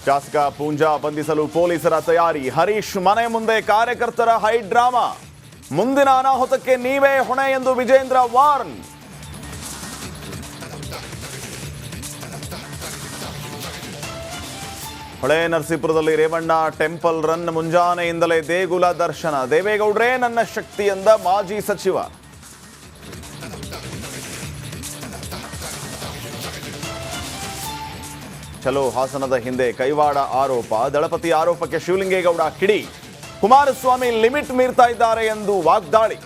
ಶಾಸಕ ಪೂಂಜಾ ಬಂಧಿಸಲು ಪೊಲೀಸರ ತಯಾರಿ. ಹರೀಶ್ ಮನೆ ಮುಂದೆ ಕಾರ್ಯಕರ್ತರ ಹೈ ಡ್ರಾಮಾ. ಮುಂದಿನ ಅನಾಹುತಕ್ಕೆ ನೀವೇ ಹೊಣೆ ಎಂದು ವಿಜೇಂದ್ರ ವಾರ್ನ್. ಹೊಳೆ ನರಸೀಪುರದಲ್ಲಿ ರೇವಣ್ಣ ಟೆಂಪಲ್ ರನ್. ಮುಂಜಾನೆಯಿಂದಲೇ ದೇಗುಲ ದರ್ಶನ. ದೇವೇಗೌಡ್ರೇ ನನ್ನ ಶಕ್ತಿ ಎಂದ ಮಾಜಿ ಸಚಿವ. ಚಲೋ ಹಾಸನದ ಹಿಂದೆ ಕೈವಾಡ ಆರೋಪ. ದಳಪತಿ ಆರೋಪಕ್ಕೆ ಶಿವಲಿಂಗೇಗೌಡ ಕಿಡಿ. ಕುಮಾರಸ್ವಾಮಿ ಲಿಮಿಟ್ ಮೀರ್ತಾ ಇದ್ದಾರೆ ಎಂದು ವಾಗ್ದಾಳಿ.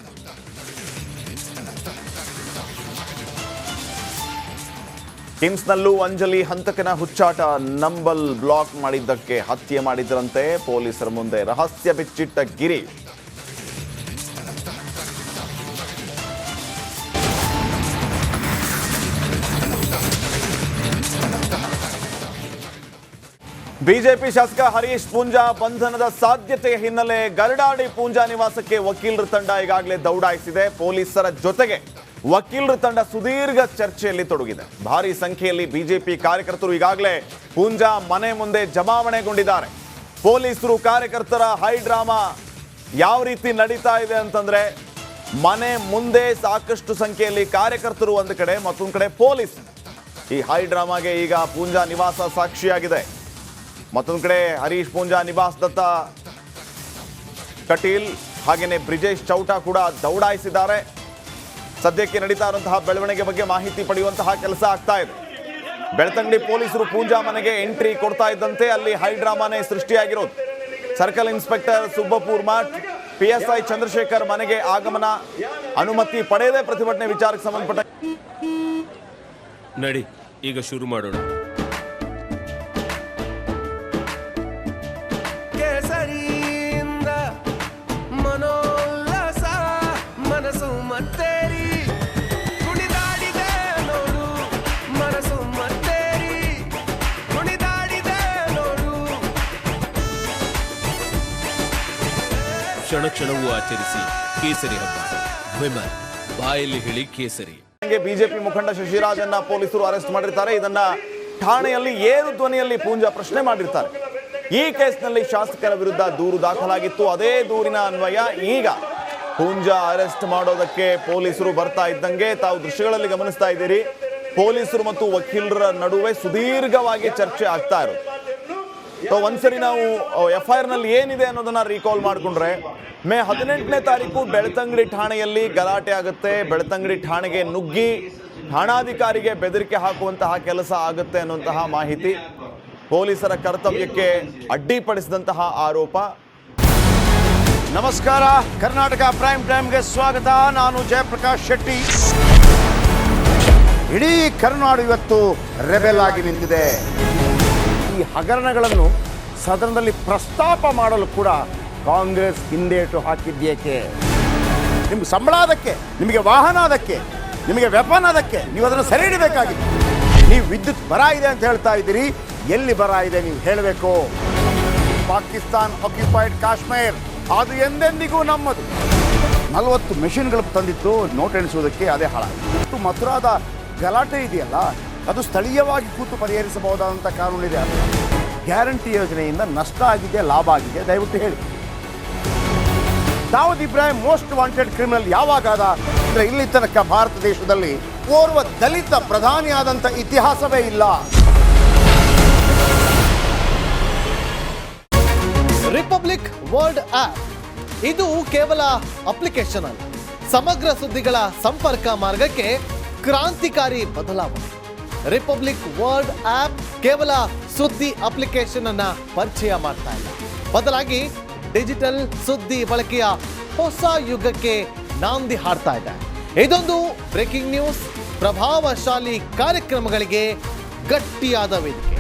ಕಿಮ್ಸ್ನಲ್ಲೂ ಅಂಜಲಿ ಹಂತಕನ ಹುಚ್ಚಾಟ. ನಂಬಲ್ ಬ್ಲಾಕ್ ಮಾಡಿದ್ದಕ್ಕೆ ಹತ್ಯೆ ಮಾಡಿದ್ರಂತೆ. ಪೊಲೀಸರ ಮುಂದೆ ರಹಸ್ಯ ಬಿಚ್ಚಿಟ್ಟ ಗಿರೀಶ್. ಬಿಜೆಪಿ ಶಾಸಕ ಹರೀಶ್ ಪೂಂಜಾ ಬಂಧನದ ಸಾಧ್ಯತೆಯ ಹಿನ್ನೆಲೆ ಗರಡಾಡಿ ಪೂಂಜಾ ನಿವಾಸಕ್ಕೆ ವಕೀಲರ ತಂಡ ಈಗಾಗಲೇ ದೌಡಾಯಿಸಿದೆ. ಪೊಲೀಸರ ಜೊತೆಗೆ ವಕೀಲರ ತಂಡ ಸುದೀರ್ಘ ಚರ್ಚೆಯಲ್ಲಿ ತೊಡಗಿದೆ. ಭಾರಿ ಸಂಖ್ಯೆಯಲ್ಲಿ ಬಿಜೆಪಿ ಕಾರ್ಯಕರ್ತರು ಈಗಾಗಲೇ ಪೂಂಜಾ ಮನೆ ಮುಂದೆ ಜಮಾವಣೆಗೊಂಡಿದ್ದಾರೆ. ಪೊಲೀಸರು ಕಾರ್ಯಕರ್ತರ ಹೈ ಡ್ರಾಮಾ ಯಾವ ರೀತಿ ನಡೀತಾ ಇದೆ ಅಂತಂದ್ರೆ, ಮನೆ ಮುಂದೆ ಸಾಕಷ್ಟು ಸಂಖ್ಯೆಯಲ್ಲಿ ಕಾರ್ಯಕರ್ತರು ಒಂದು ಕಡೆ, ಮತ್ತೊಂದು ಕಡೆ ಪೊಲೀಸ್. ಈ ಹೈ ಡ್ರಾಮಾಗೆ ಈಗ ಪೂಂಜಾ ನಿವಾಸ ಸಾಕ್ಷಿಯಾಗಿದೆ. ಮತ್ತೊಂದು ಕಡೆ ಹರೀಶ್ ಪೂಂಜಾ ನಿವಾಸದತ್ತ ಕಟೀಲ್ ಹಾಗೇನೆ ಬ್ರಿಜೇಶ್ ಚೌಟ ಕೂಡ ದೌಡಾಯಿಸಿದ್ದಾರೆ. ಸದ್ಯಕ್ಕೆ ನಡೀತಾ ಇರುವಂತಹ ಬೆಳವಣಿಗೆ ಬಗ್ಗೆ ಮಾಹಿತಿ ಪಡೆಯುವಂತಹ ಕೆಲಸ ಆಗ್ತಾ ಇದೆ. ಬೆಳ್ತಂಗಡಿ ಪೊಲೀಸರು ಪೂಂಜಾ ಮನೆಗೆ ಎಂಟ್ರಿ ಕೊಡ್ತಾ ಇದ್ದಂತೆ ಅಲ್ಲಿ ಹೈ ಡ್ರಾಮಾನೇ ಸೃಷ್ಟಿಯಾಗಿರೋದು. Circle inspector Subbapur Math, PSI Chandrashekhar ಮನೆಗೆ ಆಗಮನ. ಅನುಮತಿ ಪಡೆಯದೆ ಪ್ರತಿಭಟನೆ ವಿಚಾರಕ್ಕೆ ಸಂಬಂಧಪಟ್ಟ ನಡಿ ಈಗ ಶುರು ಮಾಡೋಣ. ಕ್ಷಣ ಕ್ಷಣವೂ ಆಚರಿಸಿ ಕೇಸರಿ ಹಬ್ಬ. ವಿಮಲ್ ಬಾಯಲ್ಲಿ ಹೇಳಿ ಕೇಸರಿ. ಬಿಜೆಪಿ ಮುಖಂಡ ಶಶಿರಾಜನ್ನ ಪೊಲೀಸರು ಅರೆಸ್ಟ್ ಮಾಡಿರ್ತಾರೆ. ಇದನ್ನ ಠಾಣೆಯಲ್ಲಿ ಏರು ಧ್ವನಿಯಲ್ಲಿ ಪೂಂಜಾ ಪ್ರಶ್ನೆ ಮಾಡಿರ್ತಾರೆ. ಈ ಕೇಸ್ನಲ್ಲಿ ಶಾಸಕರ ವಿರುದ್ಧ ದೂರು ದಾಖಲಾಗಿತ್ತು. ಅದೇ ದೂರಿನ ಅನ್ವಯ ಈಗ ಪೂಂಜಾ ಅರೆಸ್ಟ್ ಮಾಡೋದಕ್ಕೆ ಪೊಲೀಸರು ಬರ್ತಾ ಇದ್ದಂಗೆ ತಾವು ದೃಶ್ಯಗಳಲ್ಲಿ ಗಮನಿಸ್ತಾ ಇದ್ದೀರಿ. ಪೊಲೀಸರು ಮತ್ತು ವಕೀಲರ ನಡುವೆ ಸುದೀರ್ಘವಾಗಿ ಚರ್ಚೆ ಆಗ್ತಾ ಇರೋದು. ಒಂದ್ಸರಿ ನಾವು FIR ನಲ್ಲಿ ಏನಿದೆ ಅನ್ನೋದನ್ನ ರೀಕಾಲ್ ಮಾಡಿಕೊಂಡ್ರೆ, ಮೇ 18ನೇ ತಾರೀಕು ಬೆಳ್ತಂಗಡಿ ಠಾಣೆಯಲ್ಲಿ ಗಲಾಟೆ ಆಗುತ್ತೆ. ಬೆಳ್ತಂಗಡಿ ಠಾಣೆಗೆ ನುಗ್ಗಿ ಠಾಣಾಧಿಕಾರಿಗೆ ಬೆದರಿಕೆ ಹಾಕುವಂತಹ ಕೆಲಸ ಆಗುತ್ತೆ ಅನ್ನುವಂತಹ ಮಾಹಿತಿ. ಪೊಲೀಸರ ಕರ್ತವ್ಯಕ್ಕೆ ಅಡ್ಡಿಪಡಿಸಿದಂತಹ ಆರೋಪ. ನಮಸ್ಕಾರ, ಕರ್ನಾಟಕ ಪ್ರೈಮ್ ಟೈಮ್ಗೆ ಸ್ವಾಗತ. ನಾನು ಜಯಪ್ರಕಾಶ್ ಶೆಟ್ಟಿ. ಇಡೀ ಕರ್ನಾಡು ಇವತ್ತು ರೆಬೆಲ್ ಆಗಿ ನಿಂತಿದೆ. ಈ ಹಗರಣಗಳನ್ನು ಸದನದಲ್ಲಿ ಪ್ರಸ್ತಾಪ ಮಾಡಲು ಕೂಡ ಕಾಂಗ್ರೆಸ್ ಹಿಂದೇಟು ಹಾಕಿದ್ದೇಕೆ? ನಿಮ್ಗೆ ಸಂಬಳ ಅದಕ್ಕೆ, ನಿಮಗೆ ವಾಹನ ಅದಕ್ಕೆ, ನಿಮಗೆ ವೆಪನ್ ಅದಕ್ಕೆ, ನೀವು ಅದನ್ನು ಸೆರೆ ಹಿಡಬೇಕಾಗಿತ್ತು. ನೀವು ವಿದ್ಯುತ್ ಬರ ಇದೆ ಅಂತ ಹೇಳ್ತಾ ಇದ್ದೀರಿ. ಎಲ್ಲಿ ಬರ ಇದೆ ನೀವು ಹೇಳಬೇಕು. ಪಾಕಿಸ್ತಾನ್ ಆಕ್ಯುಪೈಡ್ ಕಾಶ್ಮೀರ್ ಅದು ಎಂದೆಂದಿಗೂ ನಮ್ಮದು. 40 ಮೆಷಿನ್ಗಳು ತಂದಿತ್ತು ನೋಟ್ ಎಣಿಸುವುದಕ್ಕೆ, ಅದೇ ಹಾಳಾಯಿತು. ಮಥುರಾದ ಗಲಾಟೆ ಇದೆಯಲ್ಲ, ಅದು ಸ್ಥಳೀಯವಾಗಿ ಕೂತು ಪರಿಹರಿಸಬಹುದಾದಂಥ ಕಾನೂನಿದೆ. ಗ್ಯಾರಂಟಿ ಯೋಜನೆಯಿಂದ ನಷ್ಟ ಆಗಿದೆ, ಲಾಭ ಆಗಿದೆ, ದಯವಿಟ್ಟು ಹೇಳಿ. Dawood Ibrahim most wanted criminal ಯಾವಾಗಾದ ಅಂದರೆ, ಇಲ್ಲಿ ತನಕ ಭಾರತ ದೇಶದಲ್ಲಿ ಓರ್ವ ದಲಿತ ಪ್ರಧಾನಿಯಾದಂಥ ಇತಿಹಾಸವೇ ಇಲ್ಲ. ರಿಪಬ್ಲಿಕ್ ವರ್ಲ್ಡ್ ಆಪ್ ಇದು ಕೇವಲ ಅಪ್ಲಿಕೇಶನ್ ಅಲ್ಲ, ಸಮಗ್ರ ಸುದ್ದಿಗಳ ಸಂಪರ್ಕ ಮಾರ್ಗಕ್ಕೆ ಕ್ರಾಂತಿಕಾರಿ ಬದಲಾವಣೆ. ರಿಪಬ್ಲಿಕ್ ವರ್ಲ್ಡ್ ಆಪ್ ಕೇವಲ ಸುದ್ದಿ ಅಪ್ಲಿಕೇಶನ್ ಅನ್ನ ಪರಿಚಯ ಮಾಡ್ತಾ ಇಲ್ಲ, ಬದಲಾಗಿ ಡಿಜಿಟಲ್ ಸುದ್ದಿ ಬಳಕೆಯ ಹೊಸ ಯುಗಕ್ಕೆ ನಾಂದಿ ಹಾಡ್ತಾ ಇದೆ. ಇದೊಂದು ಬ್ರೇಕಿಂಗ್ ನ್ಯೂಸ್, ಪ್ರಭಾವಶಾಲಿ ಕಾರ್ಯಕ್ರಮಗಳಿಗೆ ಗಟ್ಟಿಯಾದ ವೇದಿಕೆ.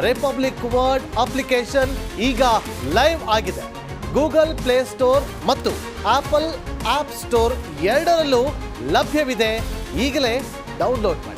ರಿಪಬ್ಲಿಕ್ ವರ್ಲ್ಡ್ ಅಪ್ಲಿಕೇಶನ್ ಈಗ ಲೈವ್ ಆಗಿದೆ. ಗೂಗಲ್ ಪ್ಲೇ ಸ್ಟೋರ್ ಮತ್ತು ಆಪಲ್ ಆಪ್ ಸ್ಟೋರ್ ಎರಡರಲ್ಲೂ ಲಭ್ಯವಿದೆ. ಈಗಲೇ ಡೌನ್ಲೋಡ್ ಮಾಡಿ.